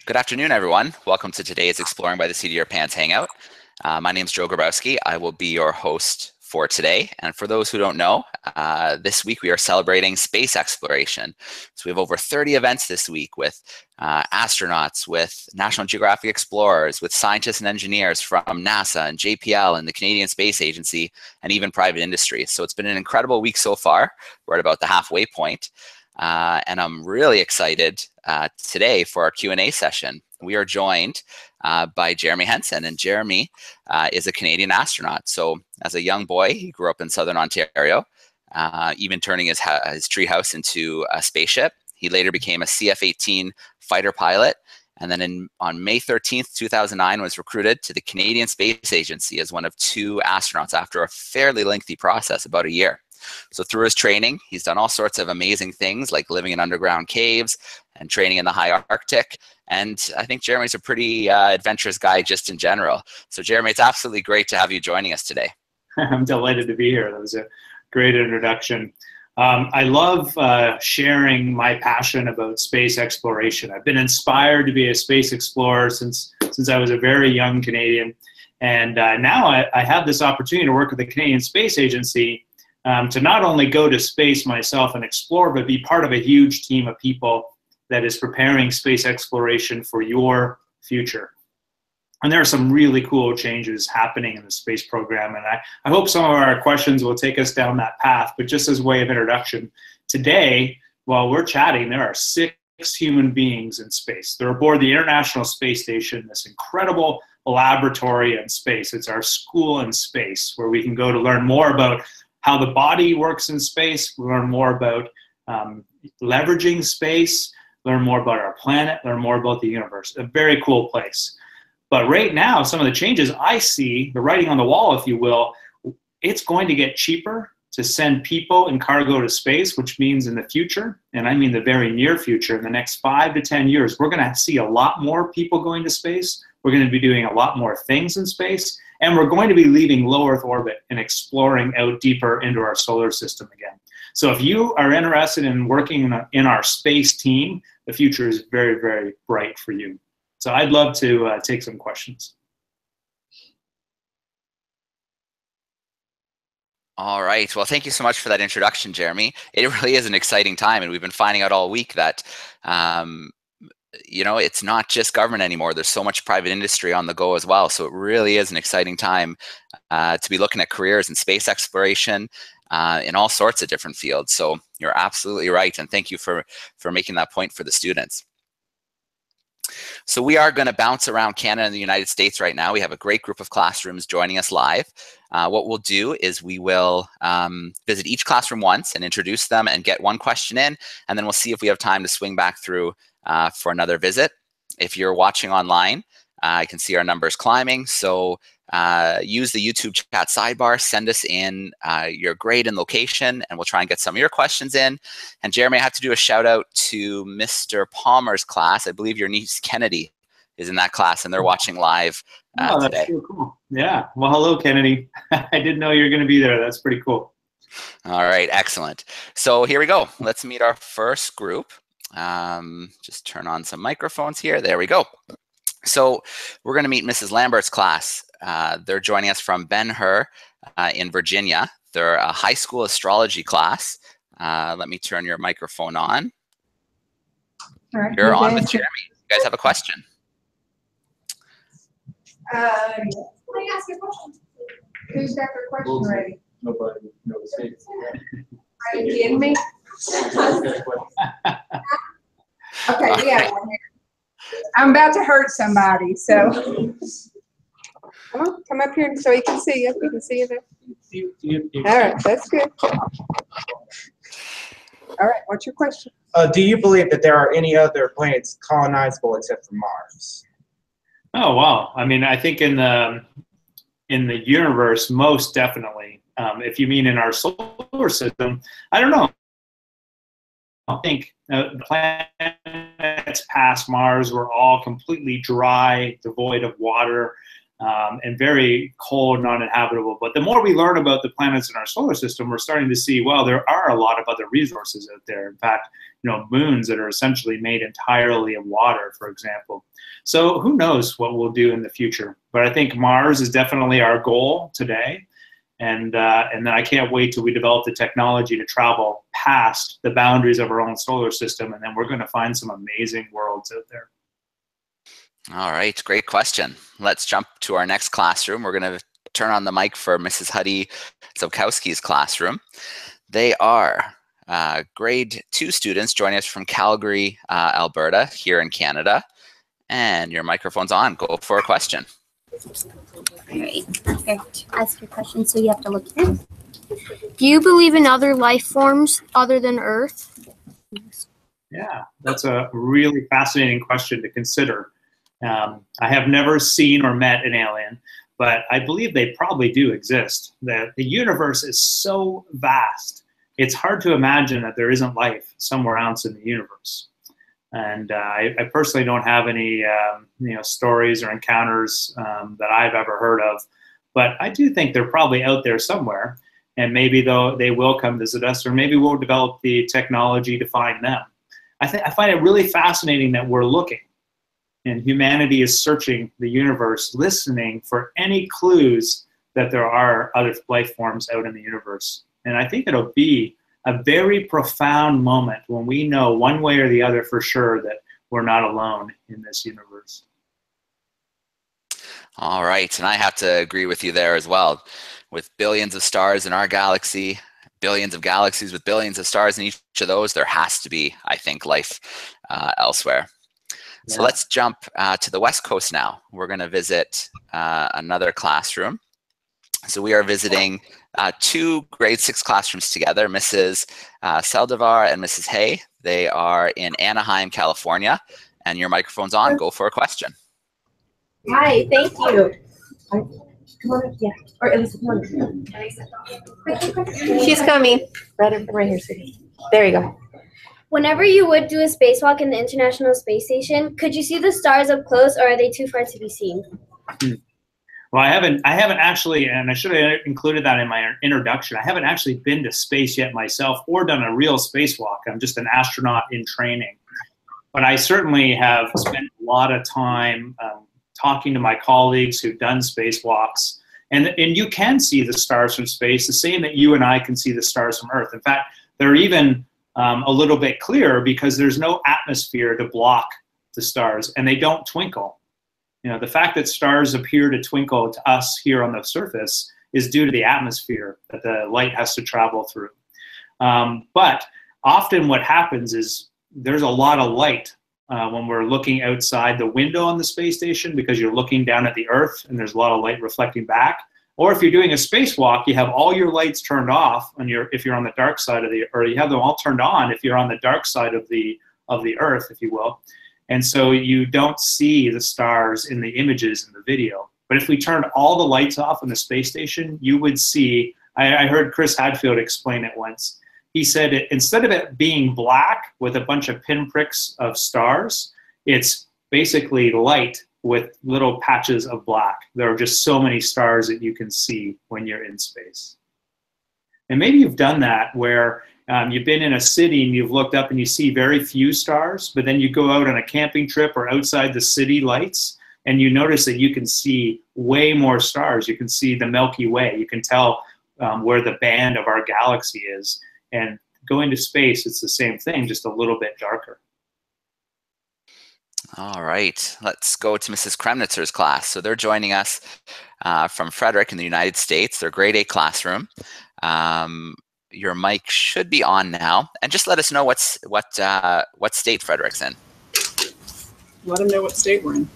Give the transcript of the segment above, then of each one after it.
Good afternoon, everyone. Welcome to today's Exploring by the Seat of Your Pants Hangout. My name is Joe Grabowski. I will be your host for today. And for those who don't know, this week we are celebrating space exploration. So we have over 30 events this week with astronauts, with National Geographic explorers, with scientists and engineers from NASA and JPL and the Canadian Space Agency, and even private industry. So it's been an incredible week so far. We're at about the halfway point. And I'm really excited today for our Q&A session. We are joined by Jeremy Hansen, and Jeremy is a Canadian astronaut. So as a young boy, he grew up in Southern Ontario, even turning his treehouse into a spaceship. He later became a CF-18 fighter pilot, and then on May 13th, 2009, was recruited to the Canadian Space Agency as one of 2 astronauts after a fairly lengthy process, about a year. So through his training, he's done all sorts of amazing things like living in underground caves and training in the high Arctic. And I think Jeremy's a pretty adventurous guy just in general. So Jeremy, it's absolutely great to have you joining us today. I'm delighted to be here. That was a great introduction. I love sharing my passion about space exploration. I've been inspired to be a space explorer since I was a very young Canadian. And now I have this opportunity to work with the Canadian Space Agency to not only go to space myself and explore, but be part of a huge team of people that is preparing space exploration for your future. And there are some really cool changes happening in the space program, and I hope some of our questions will take us down that path. But just as a way of introduction, today, while we're chatting, there are 6 human beings in space. They're aboard the International Space Station, this incredible laboratory in space. It's our school in space, where we can go to learn more about how the body works in space, learn more about leveraging space, learn more about our planet, learn more about the universe. A very cool place. But right now, some of the changes I see, the writing on the wall, if you will, it's going to get cheaper to send people and cargo to space, which means in the future, and I mean the very near future, in the next 5 to 10 years, we're going to see a lot more people going to space. We're going to be doing a lot more things in space, and we're going to be leaving low Earth orbit and exploring out deeper into our solar system again. So if you are interested in working in our space team, the future is very, very bright for you. So I'd love to take some questions. All right. Well, thank you so much for that introduction, Jeremy. It really is an exciting time, and we've been finding out all week that you know, it's not just government anymore. There's so much private industry on the go as well. So it really is an exciting time to be looking at careers in space exploration in all sorts of different fields. So you're absolutely right. And thank you for making that point for the students. So we are going to bounce around Canada and the United States right now. We have a great group of classrooms joining us live. What we'll do is we will visit each classroom once and introduce them and get one question in, and then we'll see if we have time to swing back through for another visit. If you're watching online, I can see our numbers climbing. So use the YouTube chat sidebar, send us in your grade and location, and we'll try and get some of your questions in. And Jeremy, I have to do a shout out to Mr. Palmer's class. I believe your niece Kennedy is in that class, and they're watching live oh, today. That's so cool. Yeah. Well, hello, Kennedy. I didn't know you were going to be there. That's pretty cool. All right. Excellent. So here we go. Let's meet our first group. Just turn on some microphones here. There we go. So we're going to meet Mrs. Lambert's class. They're joining us from Ben-Hur in Virginia. They're a high school astrology class. Let me turn your microphone on. All right, you're on with Jeremy. You guys have a question? Can I ask you a question? Who's got their question ready? Nobody knows. Are you kidding me? Okay, we have one here. I'm about to hurt somebody, so come up here so you can see you. You can see you there. All right, that's good. All right, what's your question? Do you believe that there are any other planets colonizable except for Mars? Oh, wow. I mean, I think in the universe, most definitely. If you mean in our solar system, I don't know. I think the planets past Mars were all completely dry, devoid of water. and very cold, non-inhabitable. But the more we learn about the planets in our solar system, we're starting to see, well, there are a lot of other resources out there. In fact, moons that are essentially made entirely of water, for example. So who knows what we'll do in the future? But I think Mars is definitely our goal today. And then I can't wait till we develop the technology to travel past the boundaries of our own solar system, and then we're going to find some amazing worlds out there. All right, great question. Let's jump to our next classroom. We're going to turn on the mic for Mrs. Huddy Zobkowski's classroom. They are grade 2 students joining us from Calgary, Alberta, here in Canada. And your microphone's on. Go for a question. All right, here, ask your question, so you have to look here. Do you believe in other life forms other than Earth? Yeah, that's a really fascinating question to consider. I have never seen or met an alien, but I believe they probably do exist. The universe is so vast, it's hard to imagine that there isn't life somewhere else in the universe. And I personally don't have any stories or encounters that I've ever heard of, but I do think they're probably out there somewhere, and maybe they will come visit us, or maybe we'll develop the technology to find them. I find it really fascinating that we're looking, and humanity is searching the universe, listening for any clues that there are other life forms out in the universe. And I think it'll be a very profound moment when we know one way or the other for sure that we're not alone in this universe. All right, and I have to agree with you there as well. With billions of stars in our galaxy, billions of galaxies with billions of stars in each of those, there has to be, I think, life elsewhere. So let's jump to the West Coast now. We're going to visit another classroom. So we are visiting 2 grade 6 classrooms together, Mrs. Seldevar and Mrs. Hay. They are in Anaheim, California, and your microphone's on. Go for a question. Hi, thank you. Come on, yeah, or Elisa, come on. She's coming. Right here, sweetie. There you go. Whenever you would do a spacewalk in the International Space Station, could you see the stars up close, or are they too far to be seen? Well, I haven't actually, and I should have included that in my introduction. I haven't actually been to space yet myself or done a real spacewalk. I'm just an astronaut in training. But I certainly have spent a lot of time talking to my colleagues who've done spacewalks. And you can see the stars from space the same that you and I can see the stars from Earth. In fact, they're even a little bit clearer because there's no atmosphere to block the stars, and they don't twinkle. The fact that stars appear to twinkle to us here on the surface is due to the atmosphere that the light has to travel through. But often what happens is there's a lot of light when we're looking outside the window on the space station, because you're looking down at the Earth and there's a lot of light reflecting back. Or if you're doing a spacewalk, you have all your lights turned off, and if you're on the dark side of or you have them all turned on if you're on the dark side of the Earth, if you will. And so you don't see the stars in the images in the video. But if we turned all the lights off on the space station, you would see, I heard Chris Hadfield explain it once. He said instead of it being black with a bunch of pinpricks of stars, it's basically light with little patches of black. There are just so many stars that you can see when you're in space. And maybe you've done that where you've been in a city and you've looked up and you see very few stars, but then you go out on a camping trip or outside the city lights and you notice that you can see way more stars. You can see the Milky Way. You can tell where the band of our galaxy is. And going to space, it's the same thing, just a little bit darker. All right, let's go to Mrs. Kremnitzer's class. So they're joining us from Frederick in the United States. They're grade 8 classroom. Your mic should be on now, and just let us know what state Frederick's in. Let them know what state we're in.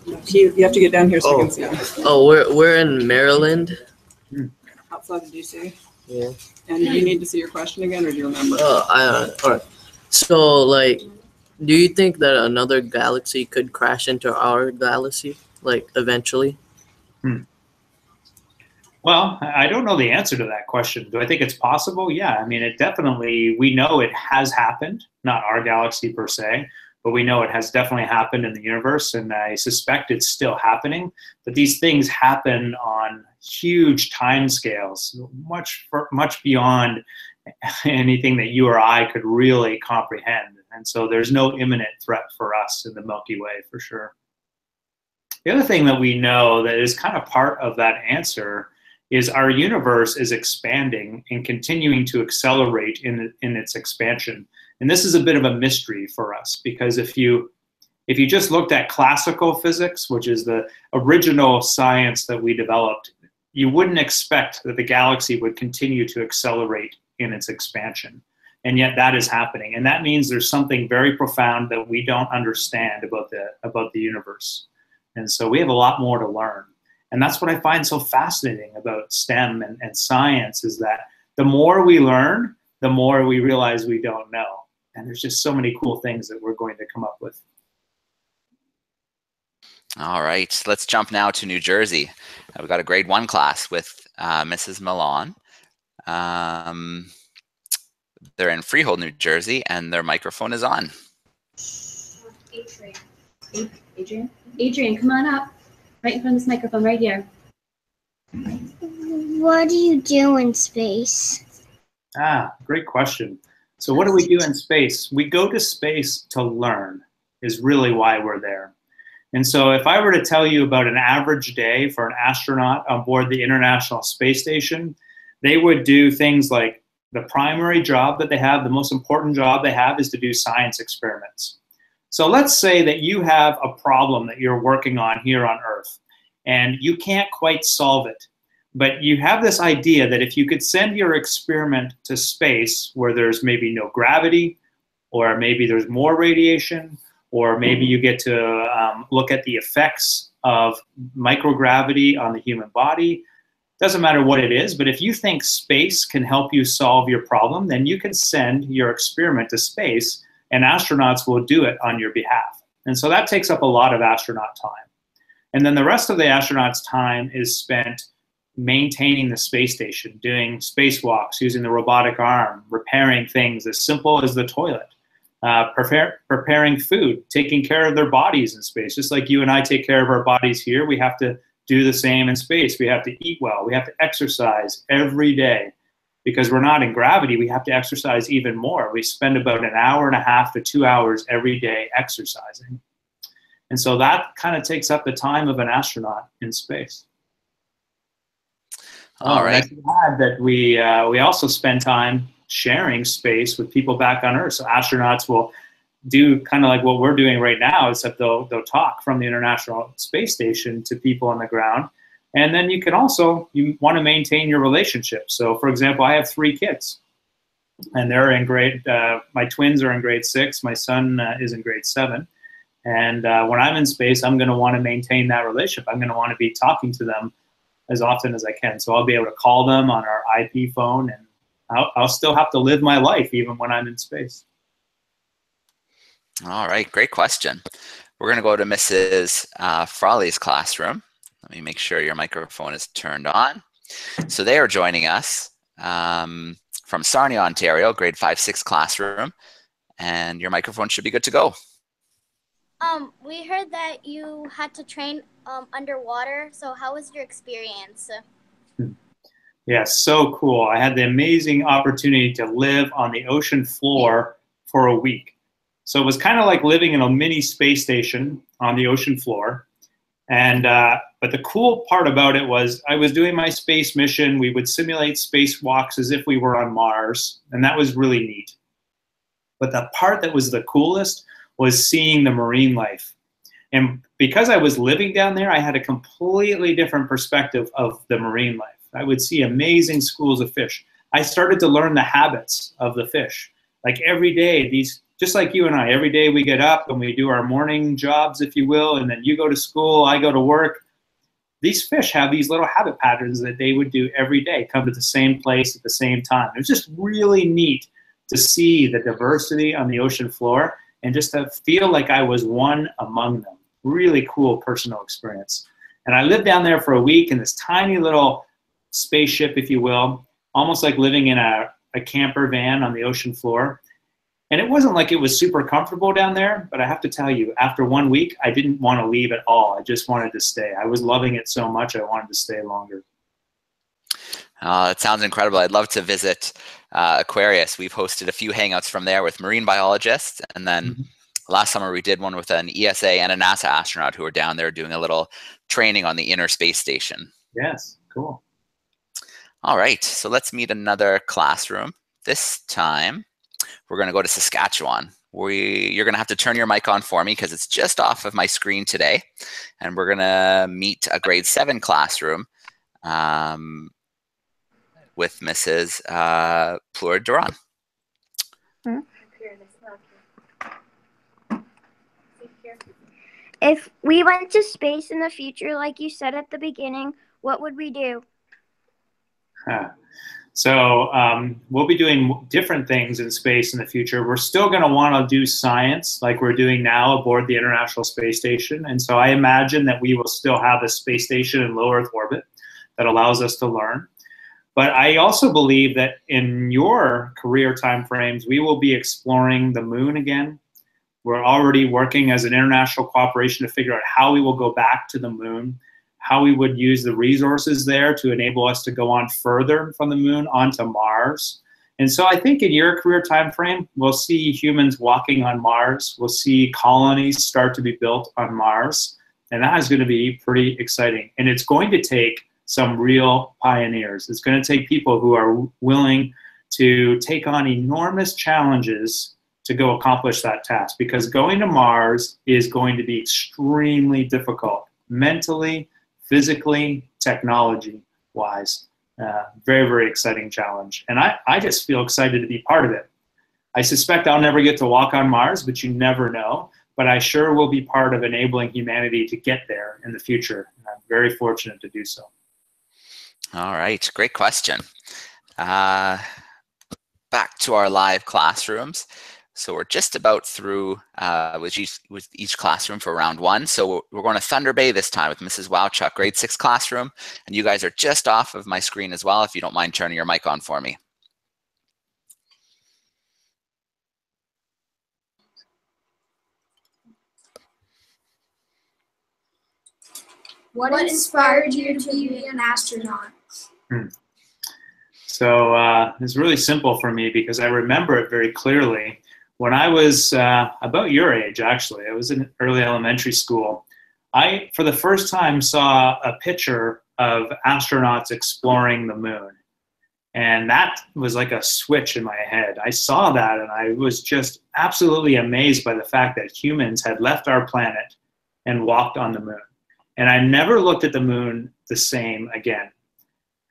You have to get down here so you can see them. Oh, we're in Maryland. Outside of DC. Yeah. And you need to see your question again, or do you remember? All right. So, like, do you think that another galaxy could crash into our galaxy, like, eventually? Well, I don't know the answer to that question. Do I think it's possible? Yeah, I mean, it definitely, we know it has happened, not our galaxy per se, but we know it has definitely happened in the universe, and I suspect it's still happening. But these things happen on huge time scales, much beyond anything that you or I could really comprehend. And so there's no imminent threat for us in the Milky Way, for sure. The other thing that we know that is kind of part of that answer is our universe is expanding and continuing to accelerate in its expansion. And this is a bit of a mystery for us, because if you just looked at classical physics, which is the original science that we developed, you wouldn't expect that the galaxy would continue to accelerate in its expansion. And yet that is happening. And that means there's something very profound that we don't understand about the universe. And so we have a lot more to learn. And that's what I find so fascinating about STEM and science, is that the more we learn, the more we realize we don't know. And there's just so many cool things that we're going to come up with. All right, let's jump now to New Jersey. We've got a grade 1 class with Mrs. Milan. They're in Freehold, New Jersey, and their microphone is on. Adrian, come on up. Right in front of this microphone, right here. What do you do in space? Great question. So what do we do in space? We go to space to learn, is really why we're there. And so if I were to tell you about an average day for an astronaut on board the International Space Station, they would do things like, the primary job that they have, the most important job they have, is to do science experiments. So let's say that you have a problem that you're working on here on Earth, and you can't quite solve it. But you have this idea that if you could send your experiment to space, where there's maybe no gravity, or maybe there's more radiation, or maybe you get to look at the effects of microgravity on the human body. Doesn't matter what it is, but if you think space can help you solve your problem, then you can send your experiment to space, and astronauts will do it on your behalf. And so that takes up a lot of astronaut time. And then the rest of the astronauts' time is spent maintaining the space station, doing spacewalks, using the robotic arm, repairing things as simple as the toilet, preparing food, taking care of their bodies in space. Just like you and I take care of our bodies here, we have to do the same in space. We have to eat well. We have to exercise every day. Because we're not in gravity, we have to exercise even more. We spend about 1.5 hours to 2 hours every day exercising. And so that kind of takes up the time of an astronaut in space. All right. I can add that we also spend time sharing space with people back on Earth. So astronauts will do kind of like what we're doing right now, except they'll talk from the International Space Station to people on the ground. And then you want to maintain your relationship. So for example, I have 3 kids, and they're in my twins are in grade 6, my son is in grade 7. And when I'm in space, I'm going to want to maintain that relationship. I'm going to want to be talking to them as often as I can. So I'll be able to call them on our IP phone, and I'll still have to live my life even when I'm in space. All right, great question. We're going to go to Mrs. Frawley's classroom. Let me make sure your microphone is turned on. So they are joining us from Sarnia, Ontario, grade 5-6 classroom, and your microphone should be good to go. We heard that you had to train underwater. So how was your experience? Yeah, so cool. I had the amazing opportunity to live on the ocean floor for a week. So it was kind of like living in a mini space station on the ocean floor. And but the cool part about it was I was doing my space mission. We would simulate spacewalks as if we were on Mars, and that was really neat. But the part that was the coolest was seeing the marine life. And because I was living down there, I had a completely different perspective of the marine life. I would see amazing schools of fish. I started to learn the habits of the fish. Like every day, just like you and I, every day we get up and we do our morning jobs, if you will, and then you go to school, I go to work. These fish have these little habit patterns that they would do every day, come to the same place at the same time. It was just really neat to see the diversity on the ocean floor and just to feel like I was one among them. Really cool personal experience. And I lived down there for a week in this tiny little spaceship, if you will, almost like living in a camper van on the ocean floor. And it wasn't like it was super comfortable down there, but I have to tell you, after 1 week, I didn't want to leave at all. I just wanted to stay. I was loving it so much, I wanted to stay longer. It sounds incredible. I'd love to visit Aquarius. We've hosted a few hangouts from there with marine biologists. And then last summer we did one with an ESA and a NASA astronaut who were down there doing a little training on the inner space station. Yes, cool. All right, so let's meet another classroom. This time we're going to go to Saskatchewan. You're going to have to turn your mic on for me because it's just off of my screen today. And we're going to meet a grade 7 classroom with Mrs. Pleur-Duran. If we went to space in the future, like you said at the beginning, what would we do? So we'll be doing different things in space in the future. We're still going to want to do science like we're doing now aboard the International Space Station. And so I imagine that we will still have a space station in low Earth orbit that allows us to learn. But I also believe that in your career timeframes, we will be exploring the moon again. We're already working as an international cooperation to figure out how we will go back to the moon, how we would use the resources there to enable us to go on further from the moon onto Mars. And so I think in your career timeframe, we'll see humans walking on Mars. We'll see colonies start to be built on Mars. And that is going to be pretty exciting. And it's going to take some real pioneers. It's going to take people who are willing to take on enormous challenges to go accomplish that task, because going to Mars is going to be extremely difficult, mentally, physically, technology-wise. Very, very exciting challenge. And I just feel excited to be part of it. I suspect I'll never get to walk on Mars, but you never know. But I sure will be part of enabling humanity to get there in the future. And I'm very fortunate to do so. All right, great question. Back to our live classrooms. So we're just about through with each classroom for round 1. So we're going to Thunder Bay this time with Mrs. Wowchuk, grade 6 classroom. And you guys are just off of my screen as well, if you don't mind turning your mic on for me. What inspired you to be an astronaut? So it's really simple for me because I remember it very clearly. When I was about your age, actually, I was in early elementary school, I, for the first time, saw a picture of astronauts exploring the moon. And that was like a switch in my head. I saw that and I was just absolutely amazed by the fact that humans had left our planet and walked on the moon. And I never looked at the moon the same again.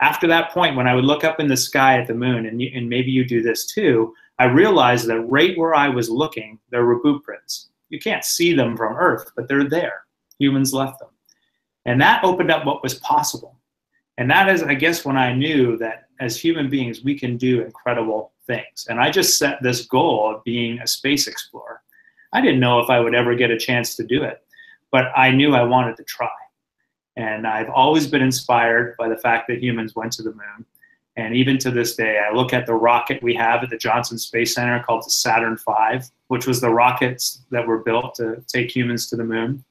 After that point, when I would look up in the sky at the moon, and maybe you do this too, I realized that right where I was looking, there were boot prints. You can't see them from Earth, but they're there. Humans left them. And that opened up what was possible. And that is, I guess, when I knew that as human beings, we can do incredible things. And I just set this goal of being a space explorer. I didn't know if I would ever get a chance to do it, but I knew I wanted to try. And I've always been inspired by the fact that humans went to the moon. And even to this day, I look at the rocket we have at the Johnson Space Center called the Saturn V, which was the rockets that were built to take humans to the moon.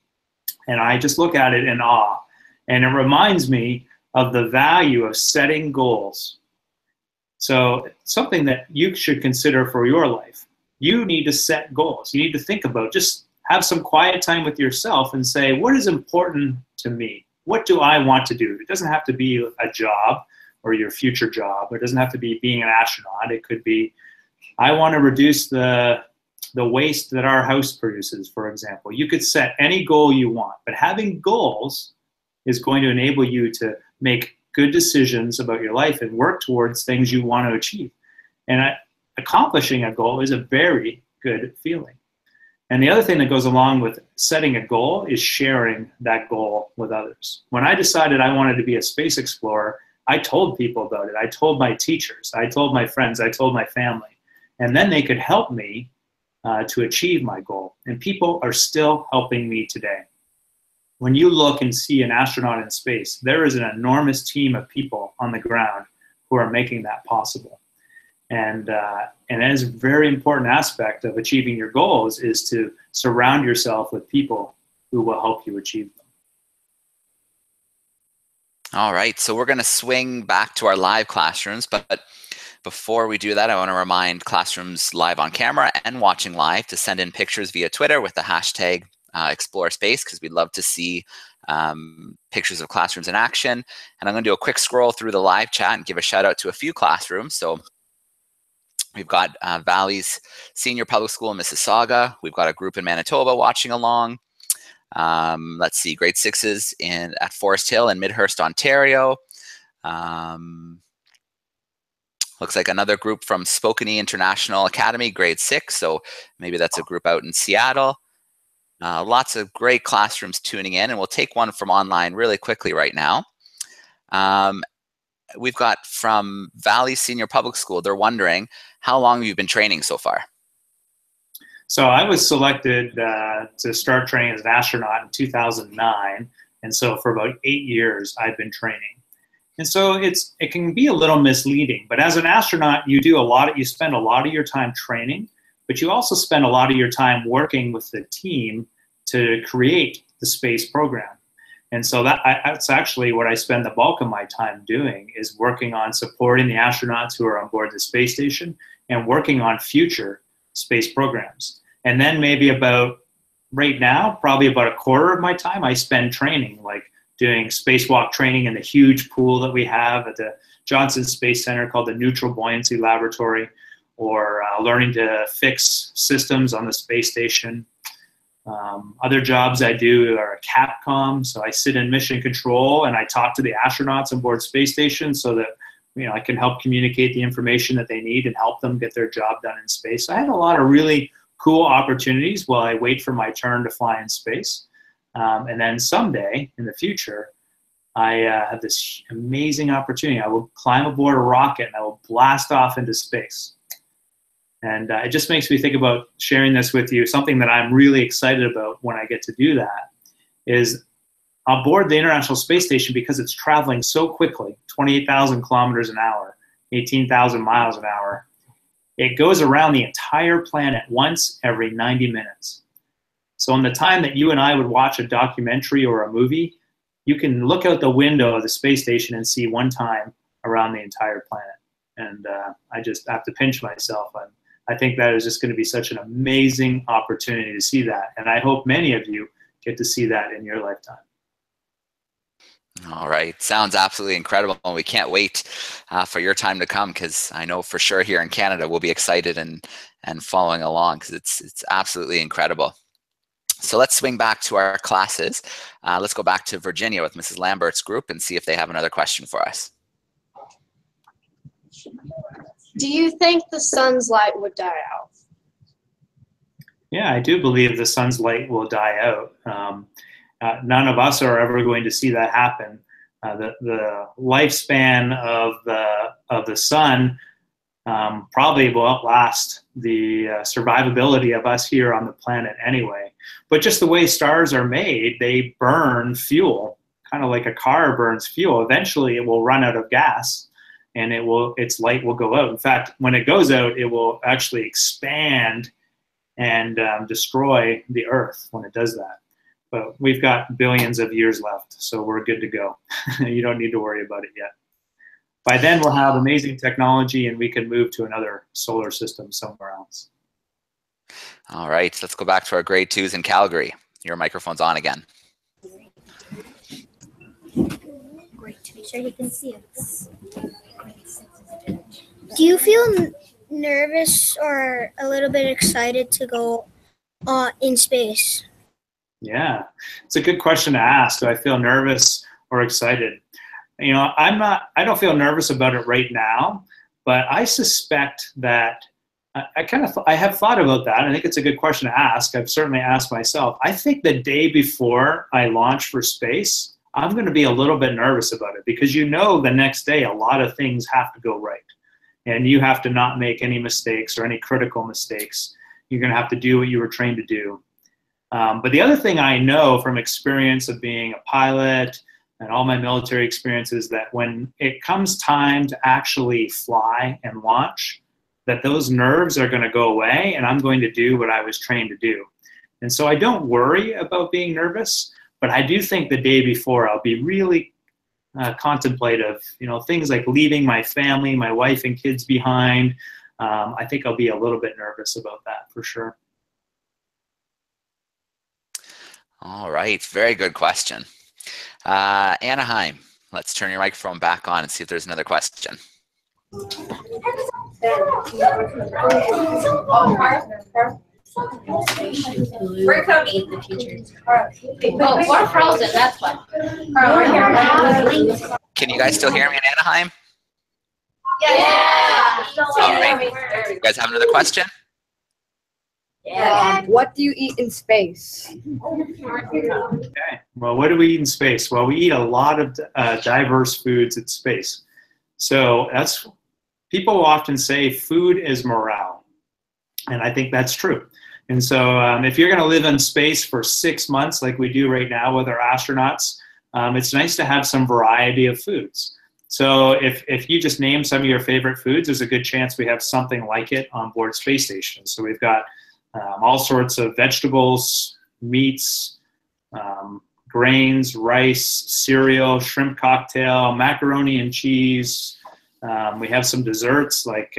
And I just look at it in awe. And it reminds me of the value of setting goals. So something that you should consider for your life. You need to set goals. You need to think about, just have some quiet time with yourself and say, what is important to me? What do I want to do? It doesn't have to be a job or your future job. It doesn't have to be being an astronaut. It could be, I want to reduce the waste that our house produces, for example. You could set any goal you want, but having goals is going to enable you to make good decisions about your life and work towards things you want to achieve. And accomplishing a goal is a very good feeling. And the other thing that goes along with setting a goal is sharing that goal with others. When I decided I wanted to be a space explorer, I told people about it. I told my teachers, I told my friends, I told my family. And then they could help me to achieve my goal. And people are still helping me today. When you look and see an astronaut in space, there is an enormous team of people on the ground who are making that possible. And that is a very important aspect of achieving your goals, is to surround yourself with people who will help you achieve them. All right, so we're going to swing back to our live classrooms, but before we do that, I want to remind classrooms live on camera and watching live to send in pictures via Twitter with the hashtag Explore Space, because we'd love to see pictures of classrooms in action. And I'm going to do a quick scroll through the live chat and give a shout out to a few classrooms. So we've got Valley's Senior Public School in Mississauga. We've got a group in Manitoba watching along. Let's see, grade 6s at Forest Hill in Midhurst, Ontario. Looks like another group from Spokane International Academy, grade 6. So maybe that's a group out in Seattle. Lots of great classrooms tuning in, and we'll take one from online really quickly right now. We've got from Valley Senior Public School. They're wondering, how long have you been training so far? So I was selected to start training as an astronaut in 2009. And so for about 8 years, I've been training. And so it can be a little misleading, but as an astronaut, you spend a lot of your time training, but you also spend a lot of your time working with the team to create the space program. And so that's actually what I spend the bulk of my time doing, is working on supporting the astronauts who are on board the space station and working on future space programs. And then maybe right now, probably about a quarter of my time I spend training, like doing spacewalk training in the huge pool that we have at the Johnson Space Center called the Neutral Buoyancy Laboratory, or learning to fix systems on the space station. Other jobs I do are Capcom, so I sit in mission control and I talk to the astronauts on board space station so that I can help communicate the information that they need and help them get their job done in space. So I have a lot of really cool opportunities while I wait for my turn to fly in space. And then someday in the future, I have this amazing opportunity. I will climb aboard a rocket and I will blast off into space. And it just makes me think about sharing this with you. Something that I'm really excited about when I get to do that is aboard the International Space Station, because it's traveling so quickly, 28,000 kilometers an hour, 18,000 miles an hour. It goes around the entire planet once every 90 minutes. So in the time that you and I would watch a documentary or a movie, you can look out the window of the space station and see one time around the entire planet. And I just have to pinch myself. I think that is just going to be such an amazing opportunity to see that. And I hope many of you get to see that in your lifetime. All right. Sounds absolutely incredible. And we can't wait for your time to come, because I know for sure here in Canada we'll be excited and following along, because it's absolutely incredible. So let's swing back to our classes. Let's go back to Virginia with Mrs. Lambert's group and see if they have another question for us. Do you think the sun's light would die out? Yeah, I do believe the sun's light will die out. None of us are ever going to see that happen. The lifespan of the sun probably will outlast the survivability of us here on the planet anyway. But just the way stars are made, they burn fuel, kind of like a car burns fuel. Eventually it will run out of gas and its light will go out. In fact, when it goes out, it will actually expand and destroy the Earth when it does that. But we've got billions of years left, so we're good to go. You don't need to worry about it yet. By then, we'll have amazing technology and we can move to another solar system somewhere else. All right, let's go back to our grade 2s in Calgary. Your microphone's on again. Great to be sure you can see us. Do you feel nervous or a little bit excited to go in space? Yeah, it's a good question to ask. Do I feel nervous or excited? I don't feel nervous about it right now, but I suspect that I have thought about that. I think it's a good question to ask. I've certainly asked myself. I think the day before I launch for space, I'm going to be a little bit nervous about it, because the next day a lot of things have to go right. And you have to not make any mistakes or any critical mistakes. You're going to have to do what you were trained to do. But the other thing I know from experience of being a pilot and all my military experiences, that when it comes time to actually fly and launch, that those nerves are going to go away and I'm going to do what I was trained to do. And so I don't worry about being nervous, but I do think the day before I'll be really contemplative, things like leaving my family, my wife and kids behind. I think I'll be a little bit nervous about that for sure. All right, very good question. Anaheim, let's turn your microphone back on and see if there's another question. We're coming in the future. Oh, we're frozen, that's what. Can you guys still hear me in Anaheim? Yeah. All right. You guys have another question? Yeah. What do you eat in space? Okay. Well, what do we eat in space? Well, we eat a lot of diverse foods in space. So people often say food is morale. And I think that's true. And so if you're going to live in space for 6 months like we do right now with our astronauts, it's nice to have some variety of foods. So if you just name some of your favorite foods, there's a good chance we have something like it on board space station. So we've got all sorts of vegetables, meats, grains, rice, cereal, shrimp cocktail, macaroni and cheese. We have some desserts like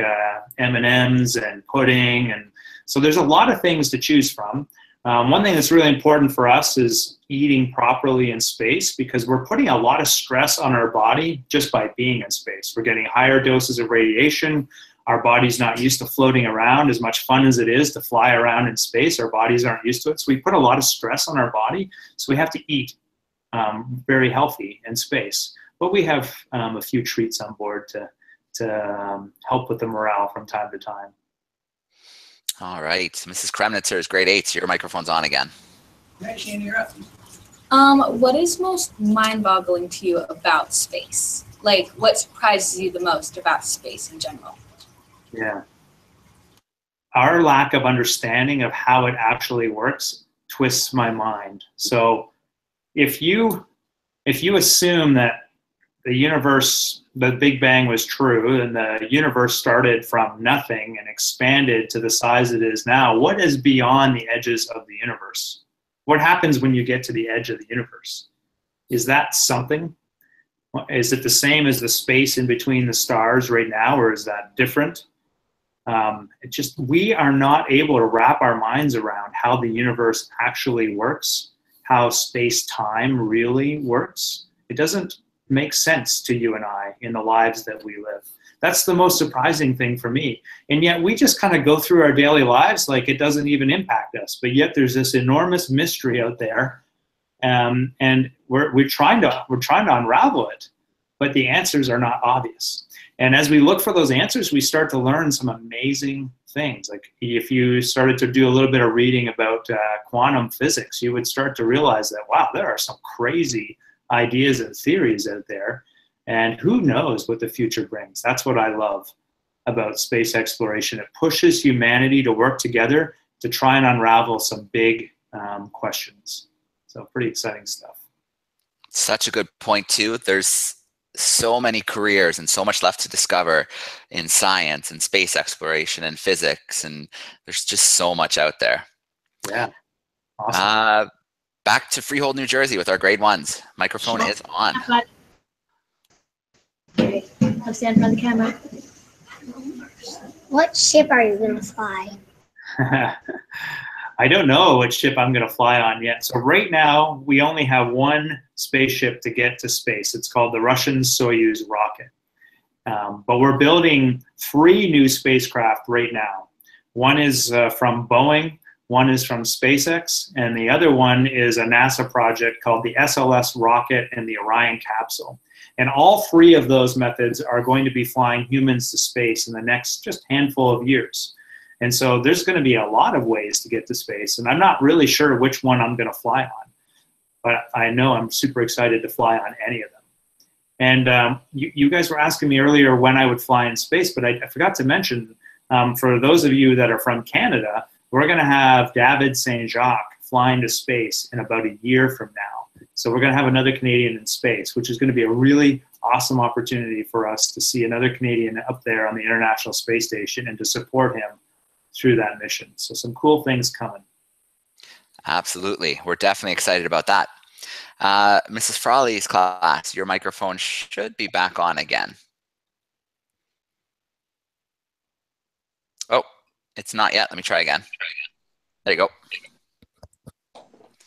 M&Ms and pudding. And so there's a lot of things to choose from. One thing that's really important for us is eating properly in space, because we're putting a lot of stress on our body just by being in space. We're getting higher doses of radiation. Our body's not used to floating around. As much fun as it is to fly around in space, our bodies aren't used to it. So we put a lot of stress on our body. So we have to eat very healthy in space. But we have a few treats on board to help with the morale from time to time. All right, Mrs. Kremnitzer's grade 8. Your microphone's on again. You're up. What is most mind-boggling to you about space? Like, what surprises you the most about space in general? Yeah. Our lack of understanding of how it actually works twists my mind. So if you assume that the universe, the Big Bang was true, and the universe started from nothing and expanded to the size it is now, what is beyond the edges of the universe? What happens when you get to the edge of the universe? Is that something? Is it the same as the space in between the stars right now, or is that different? We are not able to wrap our minds around how the universe actually works, how space-time really works. It doesn't make sense to you and I in the lives that we live. That's the most surprising thing for me. And yet we just kind of go through our daily lives like it doesn't even impact us. But yet there's this enormous mystery out there, and we're trying to unravel it, but the answers are not obvious. And as we look for those answers, we start to learn some amazing things. Like if you started to do a little bit of reading about quantum physics, you would start to realize that, wow, there are some crazy ideas and theories out there, and who knows what the future brings. That's what I love about space exploration. It pushes humanity to work together to try and unravel some big questions. So pretty exciting stuff. Such a good point too. There's so many careers and so much left to discover in science and space exploration and physics, and there's just so much out there. Yeah, awesome. Back to Freehold, New Jersey with our grade 1s. Microphone is on. Okay, I'll stand in front of the camera. What ship are you going to fly? I don't know what ship I'm going to fly on yet. So right now, we only have one spaceship to get to space. It's called the Russian Soyuz rocket. But we're building 3 new spacecraft right now. One is from Boeing, one is from SpaceX, and the other one is a NASA project called the SLS rocket and the Orion capsule. And all 3 of those methods are going to be flying humans to space in the next just handful of years. And so there's going to be a lot of ways to get to space, and I'm not really sure which one I'm going to fly on. But I know I'm super excited to fly on any of them. And you guys were asking me earlier when I would fly in space, but I forgot to mention, for those of you that are from Canada, we're going to have David St. Jacques flying to space in about a year from now. So we're going to have another Canadian in space, which is going to be a really awesome opportunity for us to see another Canadian up there on the International Space Station and to support him through that mission. So some cool things coming. Absolutely. We're definitely excited about that. Mrs. Frawley's class, your microphone should be back on again. Oh, it's not yet. Let me try again. There you go.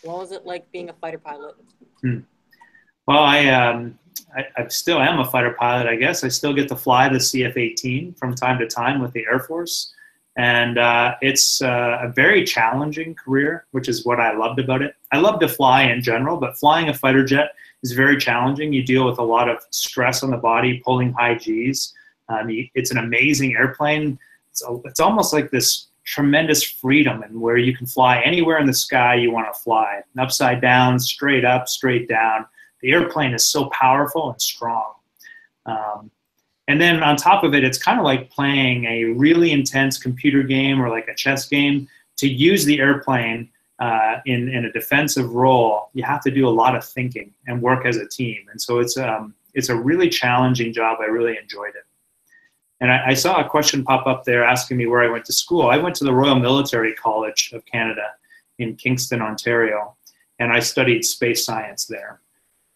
What was it like being a fighter pilot? Well, I still am a fighter pilot, I guess. I still get to fly the CF-18 from time to time with the Air Force. And it's a very challenging career, which is what I loved about it. I love to fly in general, but flying a fighter jet is very challenging. You deal with a lot of stress on the body, pulling high Gs. It's an amazing airplane. It's almost like this tremendous freedom, and where you can fly anywhere in the sky you want to fly, upside down, straight up, straight down. The airplane is so powerful and strong. And then on top of it, it's kind of like playing a really intense computer game or like a chess game. To use the airplane in a defensive role, you have to do a lot of thinking and work as a team. And so it's a really challenging job. I really enjoyed it. And I saw a question pop up there asking me where I went to school. I went to the Royal Military College of Canada in Kingston, Ontario, and I studied space science there.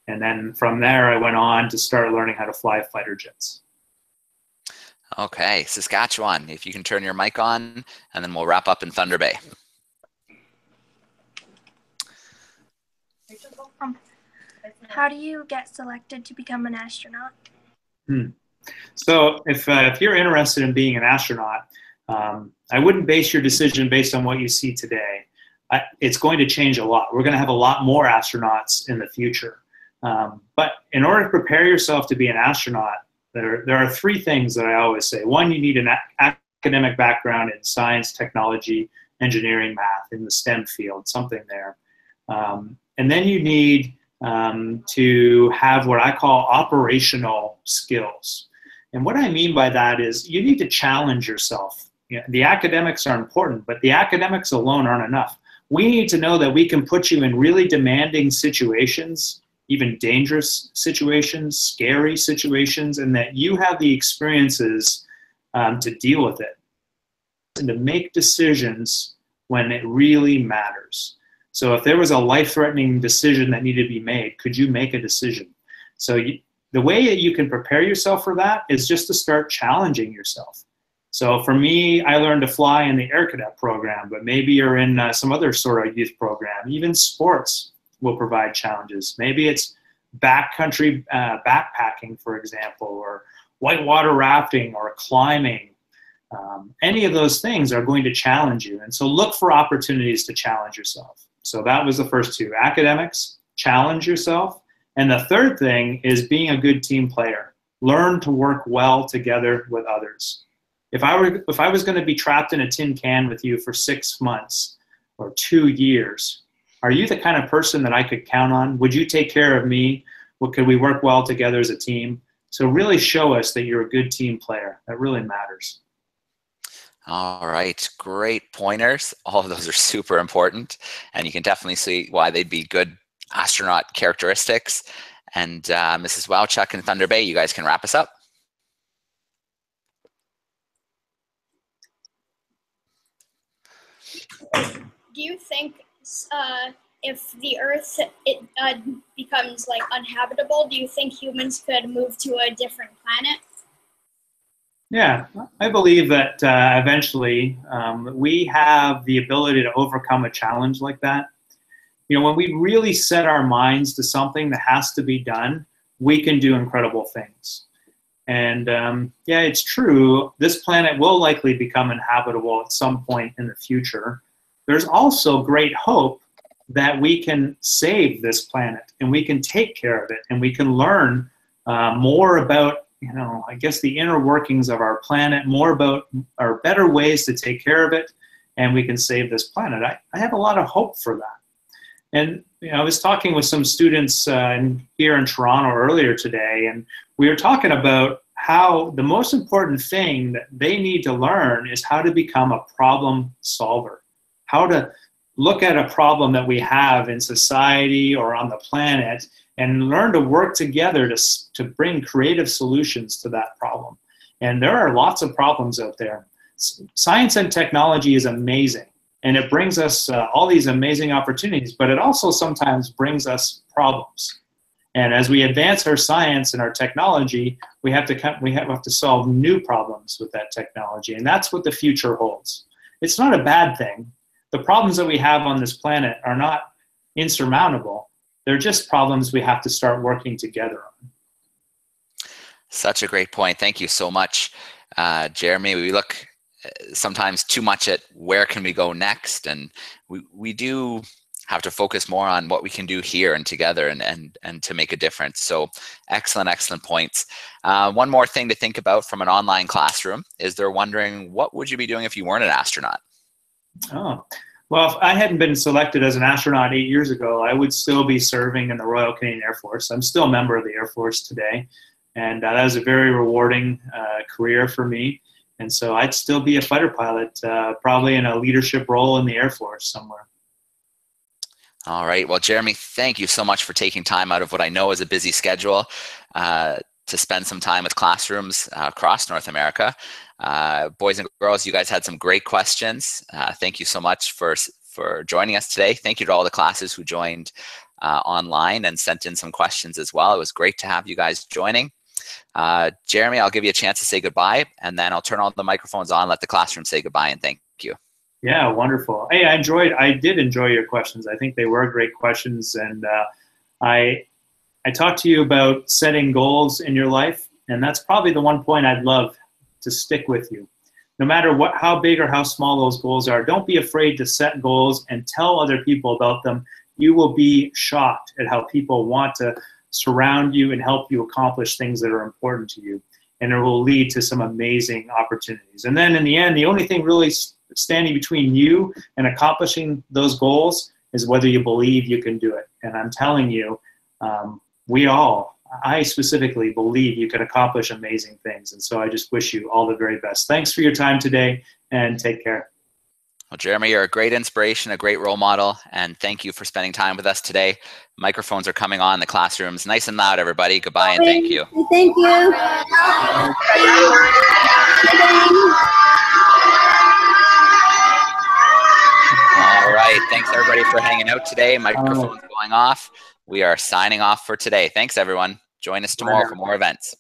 And then from there, I went on to start learning how to fly fighter jets. Okay, Saskatchewan, if you can turn your mic on, and then we'll wrap up in Thunder Bay. How do you get selected to become an astronaut? So if you're interested in being an astronaut, I wouldn't base your decision based on what you see today. It's going to change a lot. We're going to have a lot more astronauts in the future. But in order to prepare yourself to be an astronaut, there are three things that I always say. One, you need an academic background in science, technology, engineering, math, in the STEM field, something there. And then you need to have what I call operational skills. And what I mean by that is you need to challenge yourself. The academics are important, but the academics alone aren't enough. We need to know that we can put you in really demanding situations, even dangerous situations, scary situations, and that you have the experiences to deal with it and to make decisions when it really matters. So if there was a life-threatening decision that needed to be made, could you make a decision? So the way that you can prepare yourself for that is just to start challenging yourself. So for me, I learned to fly in the Air Cadet program, but maybe you're in some other sort of youth program. Even sports will provide challenges. Maybe it's backcountry backpacking, for example, or whitewater rafting or climbing. Any of those things are going to challenge you. And so look for opportunities to challenge yourself. So that was the first two. Academics, challenge yourself. And the third thing is being a good team player. Learn to work well together with others. If I was going to be trapped in a tin can with you for 6 months or 2 years, are you the kind of person that I could count on? Would you take care of me? Could we work well together as a team? So really show us that you're a good team player. That really matters. All right, great pointers. All of those are super important, and you can definitely see why they'd be good astronaut characteristics. And Mrs. Wowchuck and Thunder Bay, you guys can wrap us up. Do you think if the Earth becomes like uninhabitable, do you think humans could move to a different planet? Yeah, I believe that eventually we have the ability to overcome a challenge like that. You know, when we really set our minds to something that has to be done, we can do incredible things. And yeah, it's true, this planet will likely become inhabitable at some point in the future. There's also great hope that we can save this planet and we can take care of it and we can learn more about, you know, I guess the inner workings of our planet, more about our better ways to take care of it, and we can save this planet. I have a lot of hope for that. And you know, I was talking with some students here in Toronto earlier today, and we were talking about how the most important thing that they need to learn is how to become a problem solver, how to look at a problem that we have in society or on the planet and learn to work together to bring creative solutions to that problem. And there are lots of problems out there. Science and technology is amazing, and it brings us all these amazing opportunities, but it also sometimes brings us problems. And as we advance our science and our technology, we have to solve new problems with that technology, and that's what the future holds. It's not a bad thing. The problems that we have on this planet are not insurmountable. They're just problems we have to start working together on. Such a great point. Thank you so much, Jeremy. We look sometimes too much at where can we go next, and we do have to focus more on what we can do here and together and to make a difference. So excellent points. One more thing to think about from an online classroom is they're wondering, what would you be doing if you weren't an astronaut? Oh, well, if I hadn't been selected as an astronaut 8 years ago, I would still be serving in the Royal Canadian Air Force. I'm still a member of the Air Force today, and that was a very rewarding career for me. And so I'd still be a fighter pilot, probably in a leadership role in the Air Force somewhere. All right. Well, Jeremy, thank you so much for taking time out of what I know is a busy schedule to spend some time with classrooms across North America. Boys and girls, you guys had some great questions. Thank you so much for joining us today. Thank you to all the classes who joined online and sent in some questions as well. It was great to have you guys joining. Jeremy, I'll give you a chance to say goodbye, and then I'll turn all the microphones on, let the classroom say goodbye, and thank you. Yeah, wonderful. Hey, I did enjoy your questions. I think they were great questions, and I talked to you about setting goals in your life, and that's probably the one point I'd love to stick with you. No matter how big or how small those goals are, don't be afraid to set goals and tell other people about them. You will be shocked at how people want to surround you and help you accomplish things that are important to you, and it will lead to some amazing opportunities. And then in the end, the only thing really standing between you and accomplishing those goals is whether you believe you can do it. And I'm telling you, I specifically believe you can accomplish amazing things. And so I just wish you all the very best. Thanks for your time today, and take care. Well, Jeremy, you're a great inspiration, a great role model, and thank you for spending time with us today. Microphones are coming on in the classrooms. Nice and loud, everybody. Goodbye and thank you. Thank you. All right. Thanks, everybody, for hanging out today. Microphones going off. We are signing off for today. Thanks, everyone. Join us tomorrow for more events.